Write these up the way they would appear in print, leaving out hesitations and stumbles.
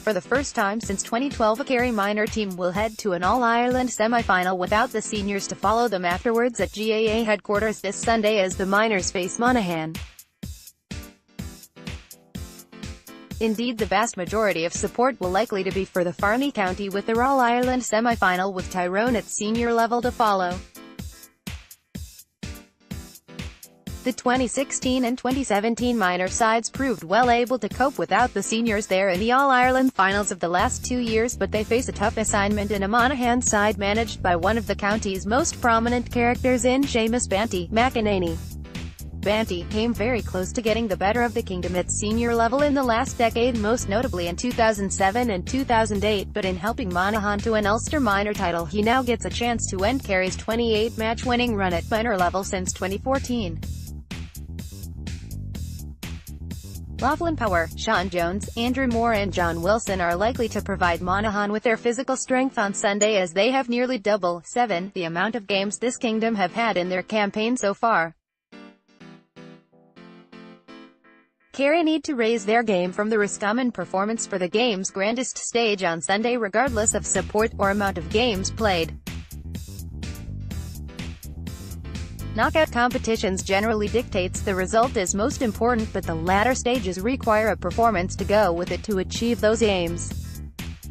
For the first time since 2012, a Kerry Minor team will head to an All-Ireland semi-final without the seniors to follow them afterwards at GAA headquarters this Sunday as the Minors face Monaghan. Indeed, the vast majority of support will likely to be for the Farney County, with their All-Ireland semi-final with Tyrone at senior level to follow. The 2016 and 2017 minor sides proved well able to cope without the seniors there in the All-Ireland finals of the last 2 years, but they face a tough assignment in a Monaghan side managed by one of the county's most prominent characters in Seamus "Banty" McEnany. Banty came very close to getting the better of the kingdom at senior level in the last decade, most notably in 2007 and 2008, but in helping Monaghan to an Ulster minor title, he now gets a chance to end Kerry's 28-match winning run at minor level since 2014. Laughlin Power, Sean Jones, Andrew Moore and John Wilson are likely to provide Monaghan with their physical strength on Sunday, as they have nearly double the amount of games this kingdom have had in their campaign so far. Kerry need to raise their game from the Roscommon performance for the game's grandest stage on Sunday, regardless of support or amount of games played. Knockout competitions generally dictates the result is most important, but the latter stages require a performance to go with it to achieve those aims.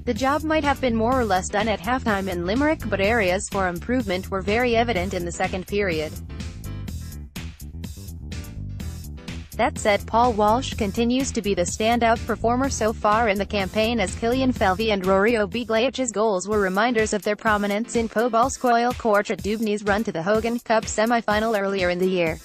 The job might have been more or less done at halftime in Limerick, but areas for improvement were very evident in the second period. That said, Paul Walsh continues to be the standout performer so far in the campaign, as Cillian Felvey and Rory O'Beglaich's goals were reminders of their prominence in Cobalscoil Court at Dubney's run to the Hogan Cup semi-final earlier in the year.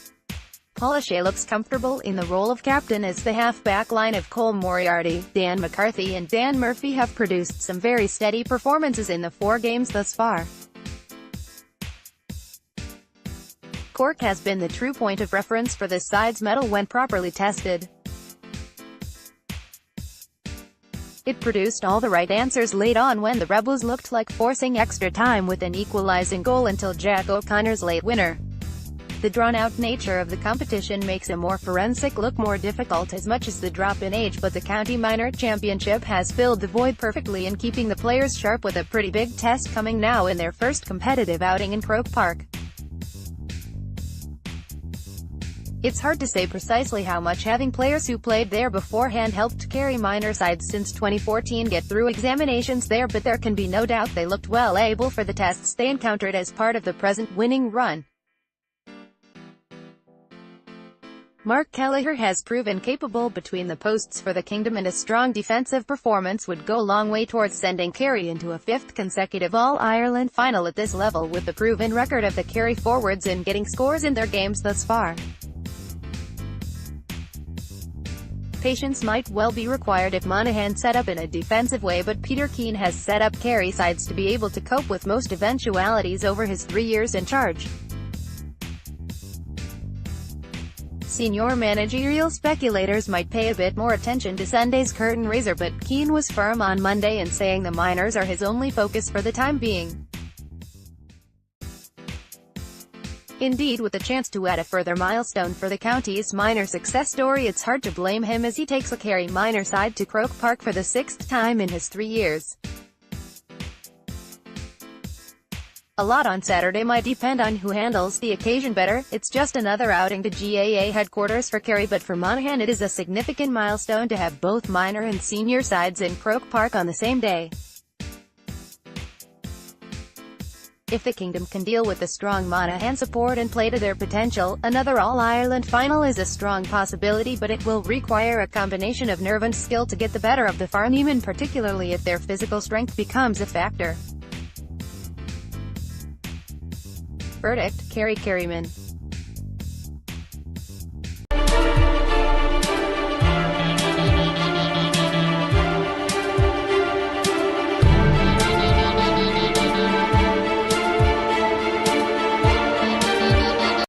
Paul O'Shea looks comfortable in the role of captain, as the half-back line of Cole Moriarty, Dan McCarthy and Dan Murphy have produced some very steady performances in the 4 games thus far. Cork has been the true point of reference for this side's mettle when properly tested. It produced all the right answers late on when the Rebels looked like forcing extra time with an equalising goal until Jack O'Connor's late winner. The drawn-out nature of the competition makes a more forensic look more difficult, as much as the drop in age, but the County Minor Championship has filled the void perfectly in keeping the players sharp, with a pretty big test coming now in their first competitive outing in Croke Park. It's hard to say precisely how much having players who played there beforehand helped Kerry Minor sides since 2014 get through examinations there, but there can be no doubt they looked well able for the tests they encountered as part of the present winning run. Mark Kelleher has proven capable between the posts for the kingdom, and a strong defensive performance would go a long way towards sending Kerry into a 5th consecutive All-Ireland final at this level, with the proven record of the Kerry forwards in getting scores in their games thus far. Patience might well be required if Monaghan set up in a defensive way, but Peter Keane has set up Kerry sides to be able to cope with most eventualities over his 3 years in charge. Senior managerial speculators might pay a bit more attention to Sunday's curtain raiser, but Keane was firm on Monday in saying the Minors are his only focus for the time being. Indeed, with a chance to add a further milestone for the county's minor success story, it's hard to blame him as he takes a Kerry Minor side to Croke Park for the 6th time in his 3 years. A lot on Saturday might depend on who handles the occasion better. It's just another outing to GAA headquarters for Kerry, but for Monaghan it is a significant milestone to have both minor and senior sides in Croke Park on the same day. If the kingdom can deal with the strong Monaghan support and play to their potential, another All-Ireland final is a strong possibility, but it will require a combination of nerve and skill to get the better of the Farneymen, particularly if their physical strength becomes a factor. Verdict: Kerry Kerrymen.